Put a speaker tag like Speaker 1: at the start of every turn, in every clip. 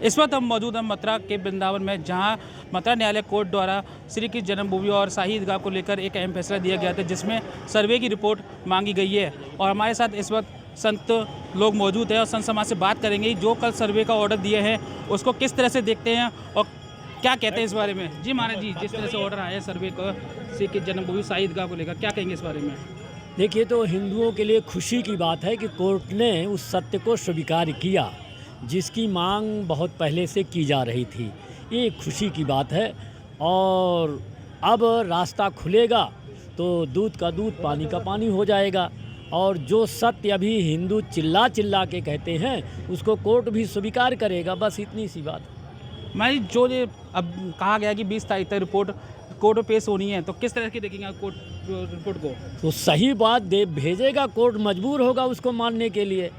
Speaker 1: इस वक्त हम मौजूद हैं मथुरा के वृंदावन में, जहां मथुरा न्यायालय कोर्ट द्वारा श्री कृष्ण जन्मभूमि और शाही ईदगाह को लेकर एक अहम फैसला दिया गया था, जिसमें सर्वे की रिपोर्ट मांगी गई है। और हमारे साथ इस वक्त संत लोग मौजूद हैं और संत समाज से बात करेंगे जो कल सर्वे का ऑर्डर दिए हैं उसको किस तरह से देखते हैं और क्या कहते हैं इस बारे में। जी महाराज जी, जिस तरह से ऑर्डर आया है सर्वे का श्री कृष्ण जन्मभूमि शाही ईदगाह को लेकर, क्या कहेंगे इस बारे में?
Speaker 2: देखिए, तो हिंदुओं के लिए खुशी की बात है कि कोर्ट ने उस सत्य को स्वीकार किया जिसकी मांग बहुत पहले से की जा रही थी। ये खुशी की बात है और अब रास्ता खुलेगा तो दूध का दूध पानी का पानी हो जाएगा। और जो सत्य अभी हिंदू चिल्ला चिल्ला के कहते हैं उसको कोर्ट भी स्वीकार करेगा, बस इतनी सी बात।
Speaker 1: मैं जो ये अब कहा गया कि 20 तारीख तक रिपोर्ट कोर्ट में पेश होनी है, तो किस तरह की देखेंगे आप कोर्ट रिपोर्ट को?
Speaker 2: तो सही बात दे भेजेगा, कोर्ट मजबूर होगा उसको मानने के लिए।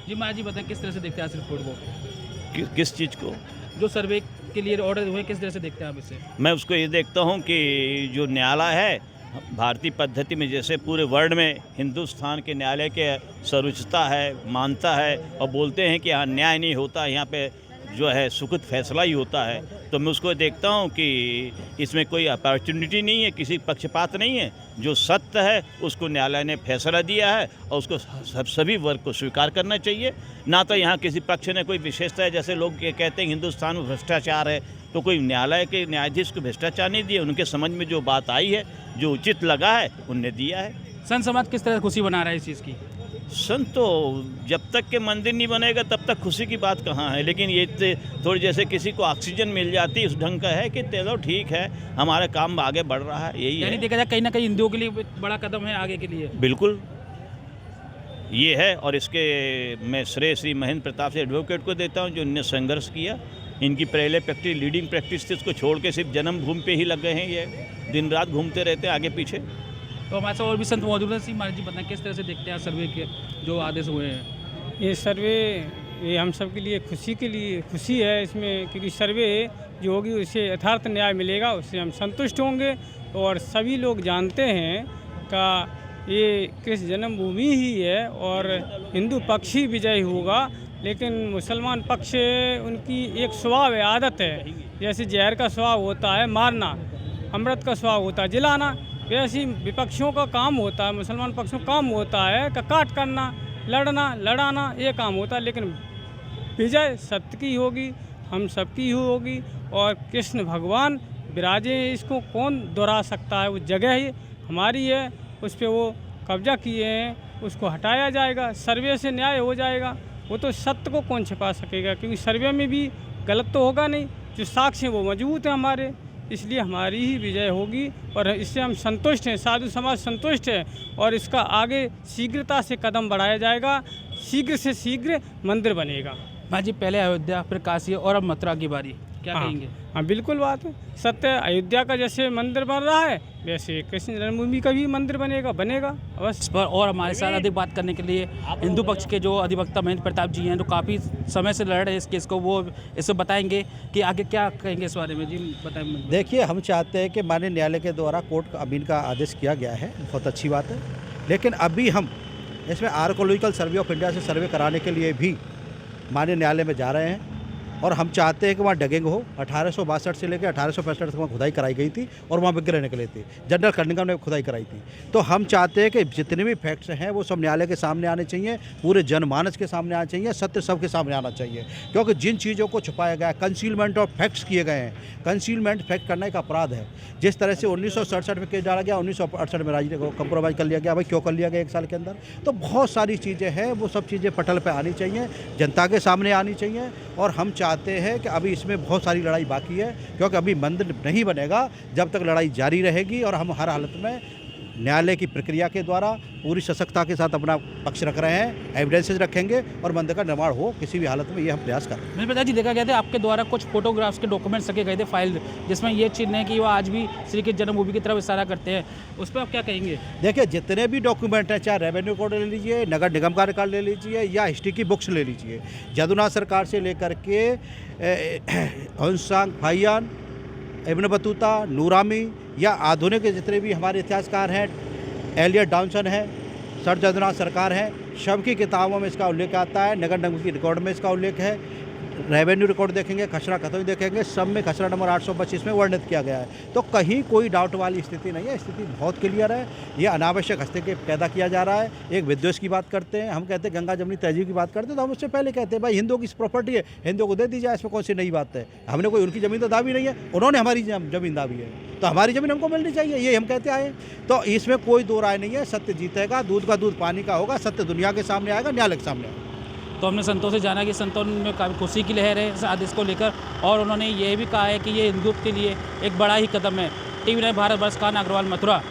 Speaker 1: जी महाराज जी बताएं, किस तरह से देखते हैं इस रिपोर्ट को?
Speaker 3: किस चीज़ को?
Speaker 1: जो सर्वे के लिए ऑर्डर हुए, किस तरह से देखते हैं आप इसे?
Speaker 3: मैं उसको ये देखता हूँ कि जो न्यायालय है भारतीय पद्धति में, जैसे पूरे वर्ल्ड में हिंदुस्तान के न्यायालय के सर्वोच्चता है, मानता है और बोलते हैं कि यहाँ न्याय नहीं होता, यहाँ पे जो है सुखद फैसला ही होता है। तो मैं उसको देखता हूँ कि इसमें कोई अपॉर्चुनिटी नहीं है, किसी पक्षपात नहीं है। जो सत्य है उसको न्यायालय ने फैसला दिया है और उसको सभी वर्ग को स्वीकार करना चाहिए। ना तो यहाँ किसी पक्ष ने कोई विशेषता है, जैसे लोग ये कहते हैं हिंदुस्तान में भ्रष्टाचार है, तो कोई न्यायालय के न्यायाधीश को भ्रष्टाचार नहीं दिया। उनके समझ में जो बात आई है, जो उचित लगा है, उनने दिया है।
Speaker 1: संत समाज किस तरह से खुशी मना रहा है इस चीज़ की?
Speaker 3: संत तो जब तक के मंदिर नहीं बनेगा तब तक खुशी की बात कहाँ है। लेकिन ये थोड़ी जैसे किसी को ऑक्सीजन मिल जाती है उस ढंग का है कि चलो ठीक है, हमारा काम आगे बढ़ रहा है, यही
Speaker 1: यानी
Speaker 3: है।
Speaker 1: देखा जाए कहीं ना कहीं हिंदुओं के लिए बड़ा कदम है आगे के लिए।
Speaker 3: बिल्कुल ये है और इसके मैं श्रेय श्री महेंद्र प्रताप से एडवोकेट को देता हूँ, जो इनने संघर्ष किया। इनकी पहले प्रैक्टिस, लीडिंग प्रैक्टिस थी, उसको छोड़ के सिर्फ जन्मभूमि पे ही लग गए हैं। ये दिन रात घूमते रहते हैं आगे पीछे।
Speaker 1: तो हमारे साथ और भी संत मौजूद हैं। महाराज जी बताएं, किस तरह से देखते हैं सर्वे के जो आदेश हुए हैं?
Speaker 4: ये सर्वे ये हम सब के लिए खुशी है इसमें, क्योंकि सर्वे जो होगी उससे यथार्थ न्याय मिलेगा, उससे हम संतुष्ट होंगे। और सभी लोग जानते हैं का ये कृष्ण जन्मभूमि ही है और हिंदू पक्ष ही विजयी होगा। लेकिन मुसलमान पक्ष उनकी एक स्वभाव है, आदत है। जैसे जहर का स्वभाव होता है मारना, अमृत का स्वभाव होता है जलाना, वैसे विपक्षियों का काम होता है, मुसलमान पक्षों का काम होता है काट करना, लड़ना, लड़ाना, ये काम होता है। लेकिन विजय सत्य की होगी, हम सबकी होगी। और कृष्ण भगवान विराजे, इसको कौन दोहरा सकता है? वो जगह ही हमारी है, उस पर वो कब्जा किए हैं, उसको हटाया जाएगा, सर्वे से न्याय हो जाएगा। वो तो सत्य को कौन छिपा सकेगा, क्योंकि सर्वे में भी गलत तो होगा नहीं, जो साक्ष्य हैं वो मजबूत हैं हमारे, इसलिए हमारी ही विजय होगी। और इससे हम संतुष्ट हैं, साधु समाज संतुष्ट है और इसका आगे शीघ्रता से कदम बढ़ाया जाएगा, शीघ्र से शीघ्र मंदिर बनेगा।
Speaker 1: महाराज जी पहले अयोध्या, फिर काशी और अब मथुरा की बारी, क्या कहेंगे?
Speaker 4: हाँ बिल्कुल बात है, सत्य। अयोध्या का जैसे मंदिर बन रहा है वैसे कृष्ण जन्मभूमि का भी मंदिर बनेगा बस।
Speaker 1: इस पर और हमारे साथ अधिक बात करने के लिए हिंदू पक्ष के जो अधिवक्ता महेंद्र प्रताप जी हैं, जो काफ़ी समय से लड़ रहे हैं इस केस को, वो इससे बताएंगे कि आगे क्या कहेंगे इस बारे में। जी बताएं।
Speaker 5: देखिए, हम चाहते हैं कि माननीय न्यायालय के द्वारा कोर्ट का अमीन का आदेश किया गया है, बहुत अच्छी बात है। लेकिन अभी हम इसमें आर्कोलॉजिकल सर्वे ऑफ इंडिया से सर्वे कराने के लिए भी माननीय न्यायालय में जा रहे हैं और हम चाहते हैं कि वहाँ डगिंग हो। 1862 से लेकर 1865 तक वहाँ खुदाई कराई गई थी और वहाँ विग्रह निकले थे, जनरल कर्निंगम ने खुदाई कराई थी। तो हम चाहते हैं कि जितने भी फैक्ट्स हैं वो सब न्यायालय के सामने आने चाहिए, पूरे जनमानस के सामने आना चाहिए, सत्य सबके सामने आना चाहिए। क्योंकि जिन चीज़ों को छुपाया गया, कंसीलमेंट ऑफ फैक्ट्स किए गए हैं, कंसीलमेंट फैक्ट करने का अपराध है। जिस तरह से 1967 में केस डाला गया, 1968 में राजी को कंप्रोमाइज़ कर लिया गया। भाई क्यों कर लिया गया 1 साल के अंदर? तो बहुत सारी चीज़ें हैं, वो सब चीज़ें पटल पर आनी चाहिए, जनता के सामने आनी चाहिए। और हम चाहते हैं कि अभी इसमें बहुत सारी लड़ाई बाकी है, क्योंकि अभी मंदिर नहीं बनेगा जब तक लड़ाई जारी रहेगी। और हम हर हालत में न्यायालय की प्रक्रिया के द्वारा पूरी सशक्तता के साथ अपना पक्ष रख रहे हैं, एविडेंसेस रखेंगे और मंदिर का निर्माण हो किसी भी हालत में, ये हम प्रयास कर रहे हैं।
Speaker 1: मेरे पिताजी देखा गया था आपके द्वारा कुछ फोटोग्राफ्स के डॉक्यूमेंट्स रखे गए थे फाइल, जिसमें ये चिन्ह है कि वो आज भी श्री कृष्ण जन्मभूमि की तरफ इशारा करते हैं, उस पर आप क्या कहेंगे?
Speaker 5: देखिए, जितने भी डॉक्यूमेंट हैं, चाहे रेवेन्यू कोड ले लीजिए, नगर निगम का रिकॉर्ड ले लीजिए या हिस्ट्री की बुक्स ले लीजिए, जदुनाथ सरकार से लेकर के हंसांग फाइयान, इब्न बतूता, नूरामी या आधुनिक जितने भी हमारे इतिहासकार हैं, एलियट डॉनसन है, सर जदुनाथ सरकार है, सबकी किताबों में इसका उल्लेख आता है, नगर निगम की रिकॉर्ड में इसका उल्लेख है। रेवेन्यू रिकॉर्ड देखेंगे, खसरा खतौनी देखेंगे, सब में खसरा नंबर 825 में वर्णित किया गया है। तो कहीं कोई डाउट वाली स्थिति नहीं है, स्थिति बहुत क्लियर है। ये अनावश्यक हस्तक्षेप पैदा किया जा रहा है। एक विद्वेष की बात करते हैं, हम कहते हैं गंगा जमनी तहजीब की बात करते हैं, तो हम उससे पहले कहते हैं भाई हिंदुओं की प्रॉपर्टी है, हिंदुओं को दे दी जाए, इसमें कौन सी नई बात है। हमने कोई उनकी ज़मीन तो दावी नहीं है, उन्होंने हमारी ज़मीन दावी है, तो हमारी ज़मीन हमको मिलनी चाहिए, ये हम कहते आए। तो इसमें कोई दो राय नहीं है, सत्य जीतेगा, दूध का दूध पानी का होगा, सत्य दुनिया के सामने आएगा, न्यायालय के सामने आएगा।
Speaker 1: तो हमने संतों से जाना कि संतों में काफ़ी खुशी की लहर है इस आदेश को लेकर, और उन्होंने ये भी कहा है कि ये हिंदुत्व के लिए एक बड़ा ही कदम है। टीवी 9 भारत वर्ष का अग्रवाल, मथुरा।